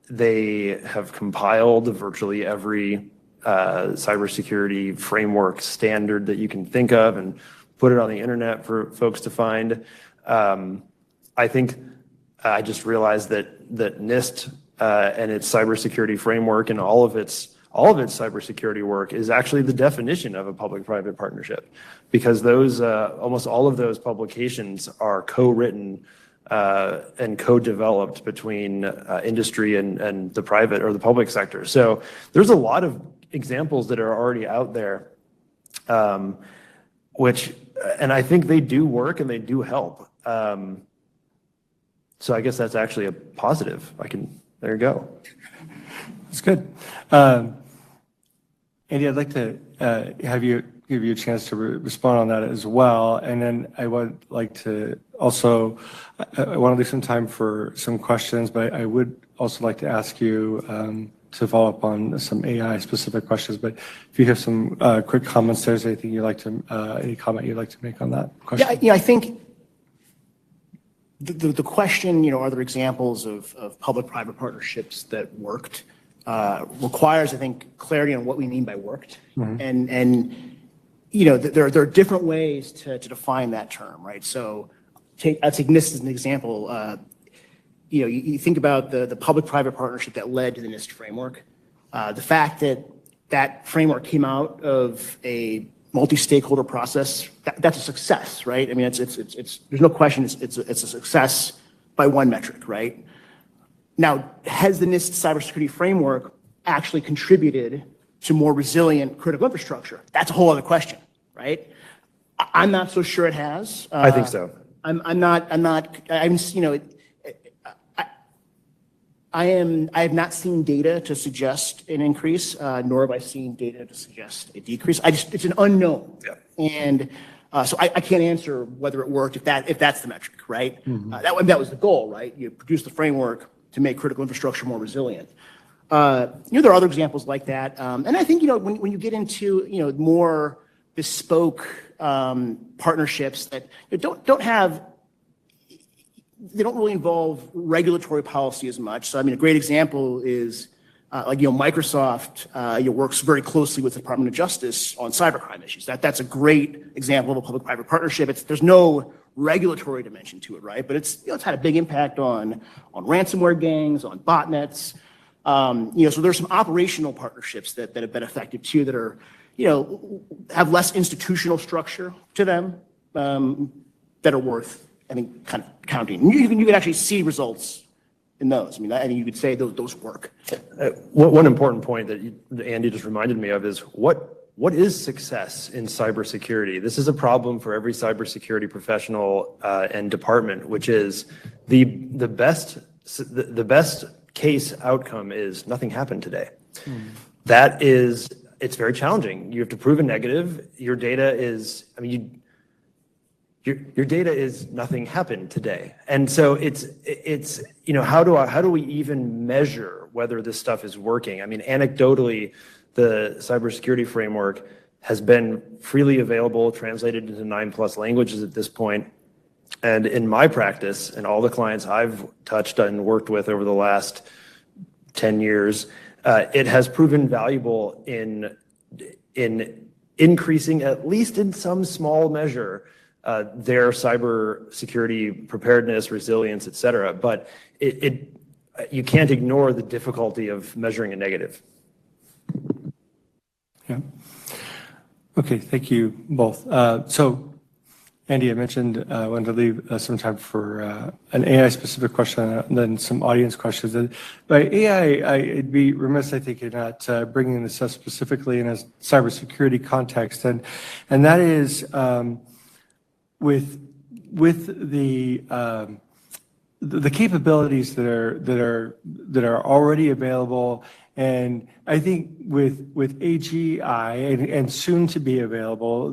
They have compiled virtually every cybersecurity framework standard that you can think of and put it on the internet for folks to find. I think I just realized that NIST and its cybersecurity framework and all of its cybersecurity work is actually the definition of a public-private partnership, because those almost all of those publications are co-written and co-developed between industry and the private or the public sector. So there's a lot of examples that are already out there, and I think they do work and they do help. So I guess that's actually a positive. There you go. That's good. Andy, I'd like to give you a chance to respond on that as well. And then I would like to also, I want to leave some time for some questions, but I would also like to ask you to follow up on some AI specific questions. But if you have some quick comments, there's anything any comment you'd like to make on that question? Yeah, I think the question, are there examples of public-private partnerships that worked, requires, I think, clarity on what we mean by worked. Mm-hmm. And there are different ways to define that term, right? So I'll take NIST as an example. You think about the public-private partnership that led to the NIST framework. The fact that framework came out of a multi-stakeholder process, that's a success, right? I mean, there's no question it's a success by one metric, right? Now, has the NIST cybersecurity framework actually contributed to more resilient critical infrastructure? That's a whole other question, right? I'm not so sure it has. I think so. I have not seen data to suggest an increase, nor have I seen data to suggest a decrease. It's an unknown. Yeah. And so I can't answer whether it worked if that's the metric, right? That was the goal, right? You produce the framework to make critical infrastructure more resilient. There are other examples like that. And I think, when you get into, more bespoke partnerships that they don't really involve regulatory policy as much. So, I mean, a great example is Microsoft works very closely with the Department of Justice on cybercrime issues. That's a great example of a public-private partnership. There's no regulatory dimension to it, right? But it's had a big impact on ransomware gangs, on botnets. So there's some operational partnerships that have been effective too that are, have less institutional structure to them that are worth, I think, kind of counting. You can actually see results in those. I mean, I think you could say those work. One important point that Andy just reminded me of is what is success in cybersecurity? This is a problem for every cybersecurity professional and department, which is the best case outcome is nothing happened today. It's very challenging. You have to prove a negative. Your data is, your data is nothing happened today. And so it's how do we even measure whether this stuff is working? I mean, anecdotally, the cybersecurity framework has been freely available, translated into 9+ languages at this point. And in my practice, and all the clients I've touched and worked with over the last 10 years, it has proven valuable in increasing, at least in some small measure, their cybersecurity preparedness, resilience, et cetera. But you can't ignore the difficulty of measuring a negative. Yeah. Okay, thank you both. So, Andy, I mentioned I wanted to leave some time for an AI-specific question and then some audience questions. By AI, I'd be remiss, I think, in not bringing this up specifically in a cybersecurity context, and that is with the capabilities that are already available. And I think with AGI and soon to be available,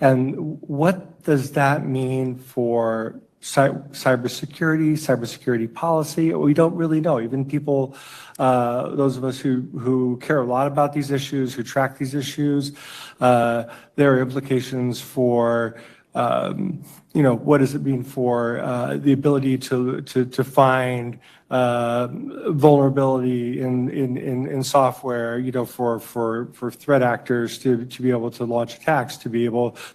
and what does that mean for cybersecurity policy? We don't really know. Even people, those of us who care a lot about these issues, who track these issues, there are implications for what does it mean for the ability to find vulnerability in software, for threat actors to be able to launch attacks,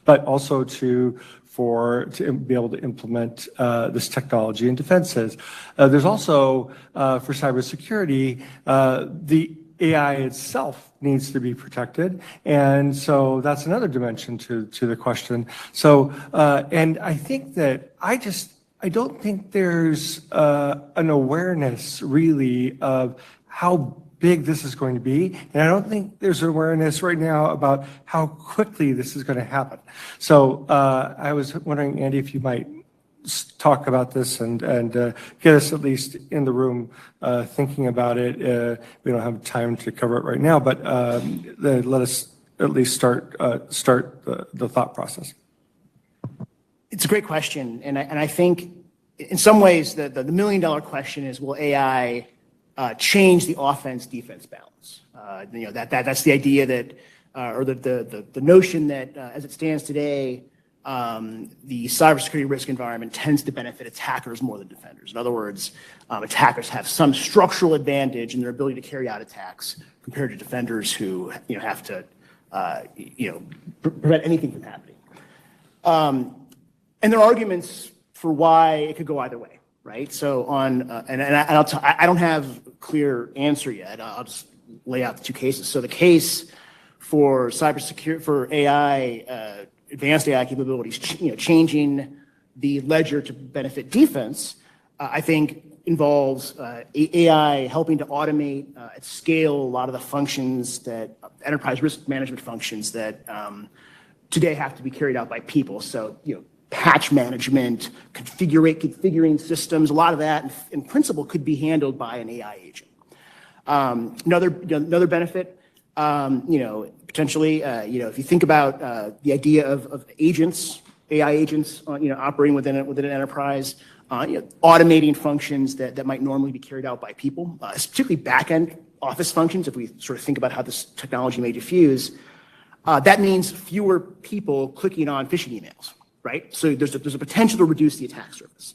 but also to be able to implement this technology in defenses. There's also for cybersecurity, the AI itself needs to be protected, and so that's another dimension to the question. So, and I think that I don't think there's an awareness really of how big this is going to be, and I don't think there's awareness right now about how quickly this is going to happen. So I was wondering, Andy, if you might talk about this and get us at least in the room thinking about it. We don't have time to cover it right now, but let us at least start the thought process. It's a great question, and I think in some ways the $1 million question is, will AI change the offense-defense balance? That's the idea that, or the notion that as it stands today, the cybersecurity risk environment tends to benefit attackers more than defenders. In other words, attackers have some structural advantage in their ability to carry out attacks compared to defenders who have to prevent anything from happening. And there are arguments for why it could go either way, right? So I don't have a clear answer yet. I'll just lay out the two cases. So the case for cybersecurity, for AI, advanced AI capabilities, changing the ledger to benefit defense, I think involves AI helping to automate at scale a lot of the functions that enterprise risk management functions that today have to be carried out by people. So, patch management, configuring systems, a lot of that in principle could be handled by an AI agent. Another benefit, potentially, if you think about the idea of agents, AI agents, operating within an enterprise, automating functions that might normally be carried out by people, particularly back-end office functions, if we sort of think about how this technology may diffuse, that means fewer people clicking on phishing emails, right? So there's a potential to reduce the attack surface.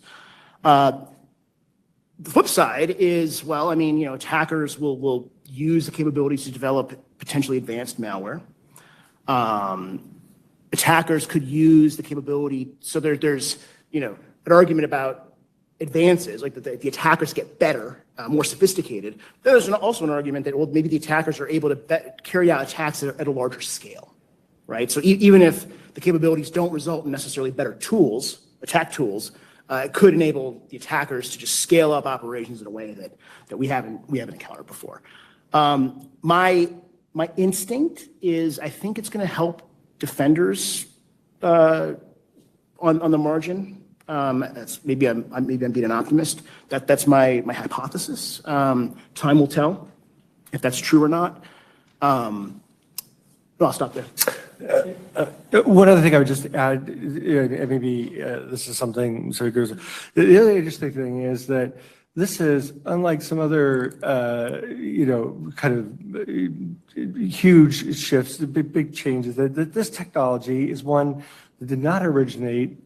The flip side is, attackers will use the capabilities to develop potentially advanced malware. Attackers could use the capability, so there's an argument about advances, like the attackers get better, more sophisticated. There's also an argument that, maybe the attackers are able to carry out attacks at a larger scale, right? So even if the capabilities don't result in necessarily better tools, attack tools, it could enable the attackers to just scale up operations in a way that we haven't encountered before. My instinct is I think it's going to help defenders on the margin. That's maybe I'm being an optimist. That's my hypothesis. Time will tell if that's true or not. I'll stop there. One other thing I would just add, and maybe this is something, so it goes, the other interesting thing is that this is unlike some other, kind of huge shifts, big changes, that this technology is one that did not originate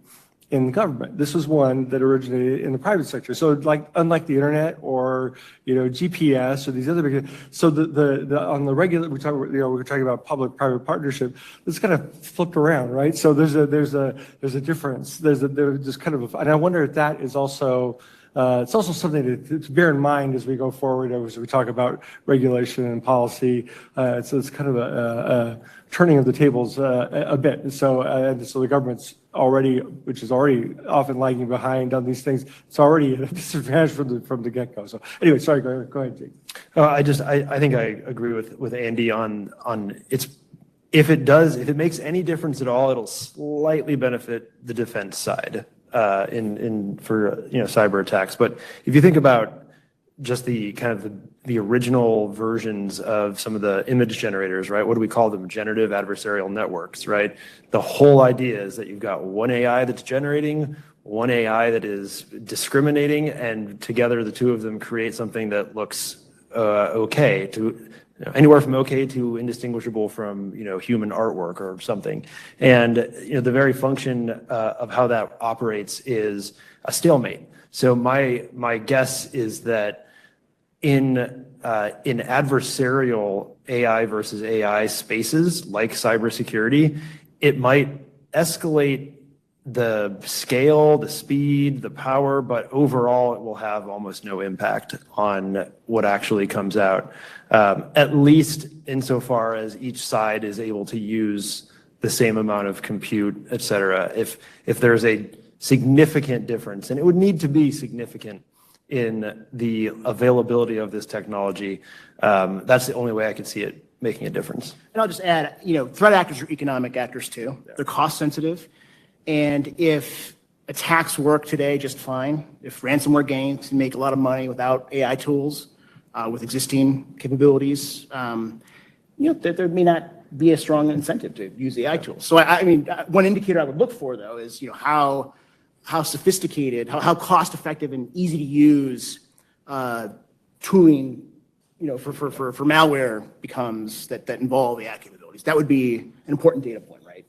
in the government. This was one that originated in the private sector. So unlike the internet or, GPS or these other big, so on the regular, we're talking about public-private partnership, this kind of flipped around, right? So there's a difference. There's kind of, and I wonder if that is also, it's also something to bear in mind as we go forward, as we talk about regulation and policy. So it's kind of a turning of the tables a bit. So the government's already, which is already often lagging behind on these things, it's already at a disadvantage from the get-go. So anyway, sorry, go ahead, Jake. I think I agree with Andy on it's, if it makes any difference at all, it'll slightly benefit the defense side for cyber attacks. But if you think about just the kind of the original versions of some of the image generators, right? What do we call them? Generative adversarial networks, right? The whole idea is that you've got one AI that's generating, one AI that is discriminating, and together the two of them create something that looks okay, to anywhere from okay to indistinguishable from human artwork or something. And the very function of how that operates is a stalemate. So my guess is that in adversarial AI versus AI spaces like cybersecurity, it might escalate the scale, the speed, the power, but overall it will have almost no impact on what actually comes out, at least insofar as each side is able to use the same amount of compute, et cetera. If there's a significant difference, and it would need to be significant in the availability of this technology, that's the only way I could see it making a difference. And I'll just add, threat actors are economic actors too. Yeah. They're cost sensitive. And if attacks work today just fine, if ransomware gangs can make a lot of money without AI tools, with existing capabilities, there may not be a strong incentive to use AI tools. So one indicator I would look for though is, how sophisticated, how cost effective and easy to use tooling, for malware becomes that involve AI capabilities. That would be an important data point, right?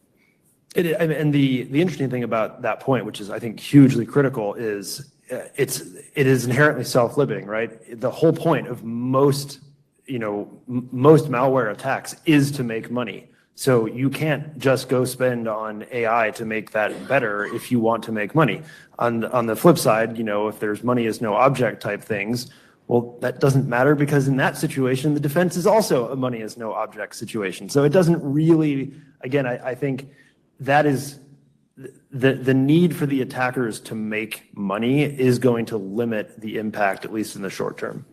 And the interesting thing about that point, which is I think hugely critical, is it is inherently self-limiting, right? The whole point of most malware attacks is to make money. So you can't just go spend on AI to make that better if you want to make money. On the flip side, if there's money is no object type things, Well, that doesn't matter because in that situation, the defense is also a money is no object situation. So it doesn't really, again, I think that is the need for the attackers to make money is going to limit the impact, at least in the short term.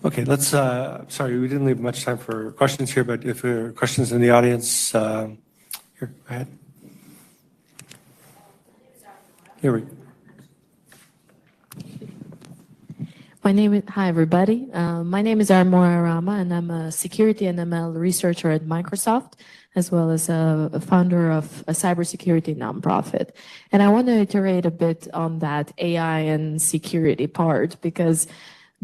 Okay, let's, sorry, we didn't leave much time for questions here, but if there are questions in the audience, here, go ahead. Here we go. Hi, everybody. My name is Armora Rama, and I'm a security and ML researcher at Microsoft, as well as a founder of a cybersecurity nonprofit. And I want to iterate a bit on that AI and security part, because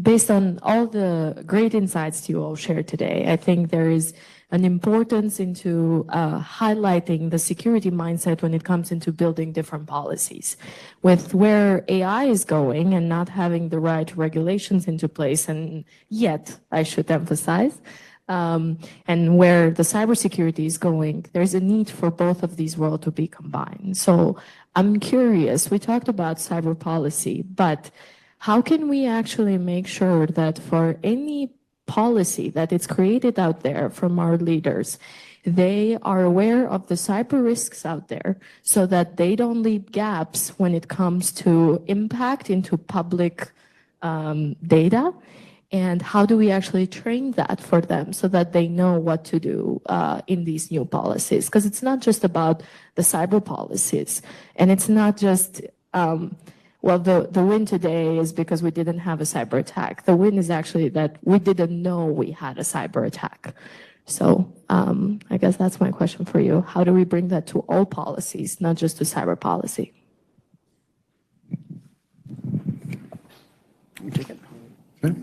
based on all the great insights you all shared today, I think there is an importance into highlighting the security mindset when it comes into building different policies. With where AI is going and not having the right regulations into place, and yet, I should emphasize, and where the cybersecurity is going, there's a need for both of these worlds to be combined. So I'm curious, we talked about cyber policy, but how can we actually make sure that for any policy that is created out there from our leaders, they are aware of the cyber risks out there so that they don't leave gaps when it comes to impact into public data? And how do we actually train that for them so that they know what to do in these new policies? Because it's not just about the cyber policies, and it's not just well, the win today is because we didn't have a cyber attack. The win is actually that we didn't know we had a cyber attack. So I guess that's my question for you. How do we bring that to all policies, not just to cyber policy? You take it.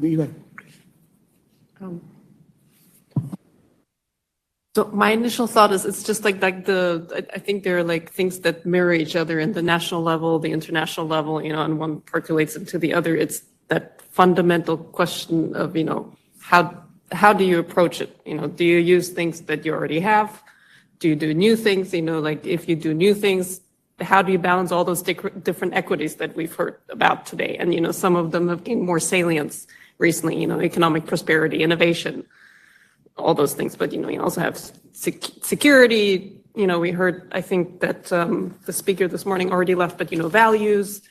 You go ahead. So my initial thought is it's just like I think there are like things that mirror each other in the national level, the international level, and one percolates into the other. It's that fundamental question of, how do you approach it? Do you use things that you already have? Do you do new things? Like if you do new things, how do you balance all those different equities that we've heard about today? And, some of them have gained more salience recently, economic prosperity, innovation, all those things. But, you also have security. We heard, I think that the speaker this morning already left, but, values,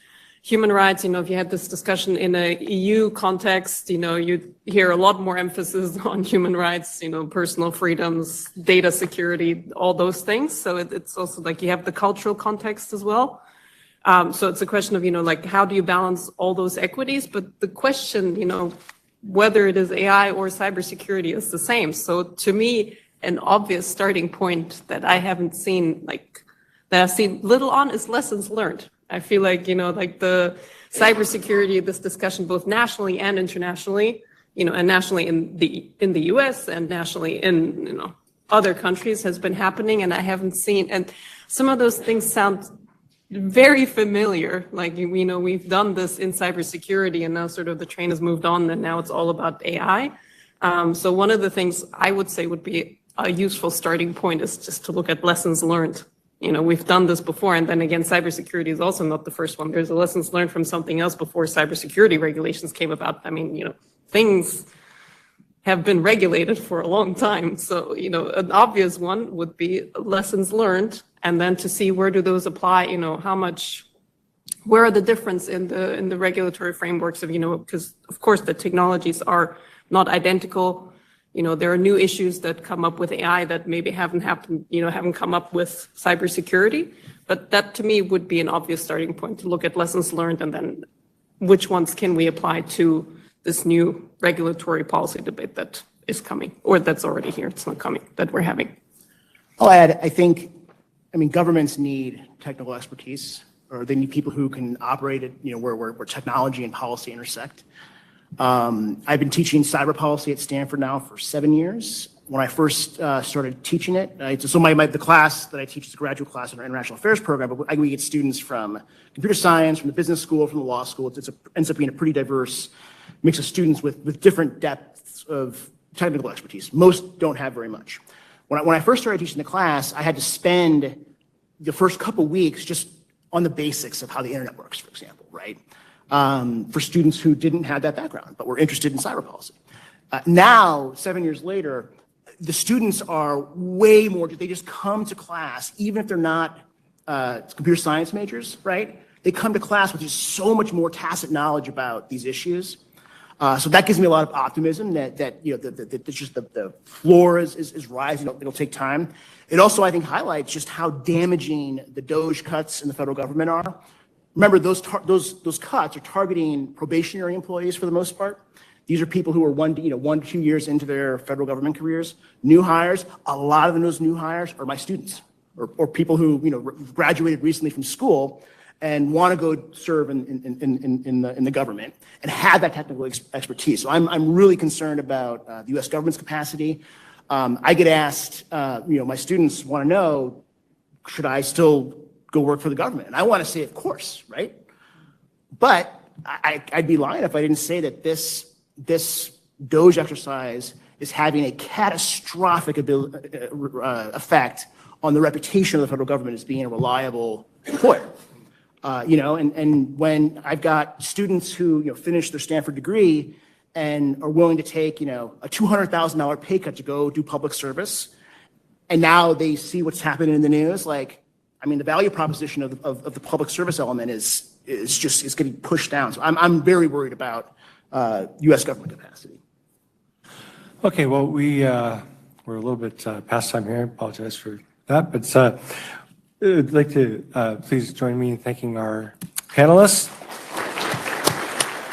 human rights. If you had this discussion in a EU context, you'd hear a lot more emphasis on human rights, personal freedoms, data security, all those things. So it's also like you have the cultural context as well. So it's a question of, like, how do you balance all those equities? But the question, whether it is AI or cybersecurity is the same. So to me, an obvious starting point that I haven't seen, that I've seen little on is lessons learned. I feel like, like the cybersecurity, this discussion, both nationally and internationally, and nationally in the US and nationally in, other countries has been happening. And I haven't seen, and some of those things sound very familiar. Like, we've done this in cybersecurity and now sort of the train has moved on and now it's all about AI. So one of the things I would say would be a useful starting point is just to look at lessons learned. We've done this before. And then again, cybersecurity is also not the first one. There's a lessons learned from something else before cybersecurity regulations came about. I mean, things have been regulated for a long time. So, an obvious one would be lessons learned. And then to see where do those apply, where are the difference in the regulatory frameworks of, because of course the technologies are not identical. There are new issues that come up with AI that maybe haven't happened, haven't come up with cybersecurity. But that to me would be an obvious starting point to look at lessons learned and then which ones can we apply to this new regulatory policy debate that is coming, or that's already here, it's not coming, that we're having. I'll add, governments need technical expertise, or they need people who can operate at, where technology and policy intersect. I've been teaching cyber policy at Stanford now for 7 years. When I first started teaching it, the class that I teach is a graduate class in our international affairs program, but we get students from computer science, from the business school, from the law school. It ends up being a pretty diverse mix of students with different depths of technical expertise. Most don't have very much. When I first started teaching the class, I had to spend the first couple weeks just on the basics of how the internet works, for example, right? for students who didn't have that background but were interested in cyber policy. Now, 7 years later, the students are way more, they just come to class, even if they're not computer science majors, right? They come to class with just so much more tacit knowledge about these issues. So that gives me a lot of optimism that you know, that just the floor is rising. It'll take time. It also, I think, highlights just how damaging the DOGE cuts in the federal government are. Remember, those cuts are targeting probationary employees for the most part. These are people who are 1 to 2 years into their federal government careers. New hires, a lot of those new hires are my students or people who graduated recently from school and want to go serve in the government and have that technical expertise. So I'm really concerned about the U.S. government's capacity. I get asked, my students want to know, should I still go work for the government? And I want to say, of course, right? But I'd be lying if I didn't say that this DOGE exercise is having a catastrophic effect on the reputation of the federal government as being a reliable employer. And when I've got students who finish their Stanford degree and are willing to take a $200,000 pay cut to go do public service, and now they see what's happening in the news, the value proposition of the public service element is getting pushed down. So I'm very worried about U.S. government capacity. Okay, well, we're a little bit past time here. I apologize for that, but I'd like to please join me in thanking our panelists.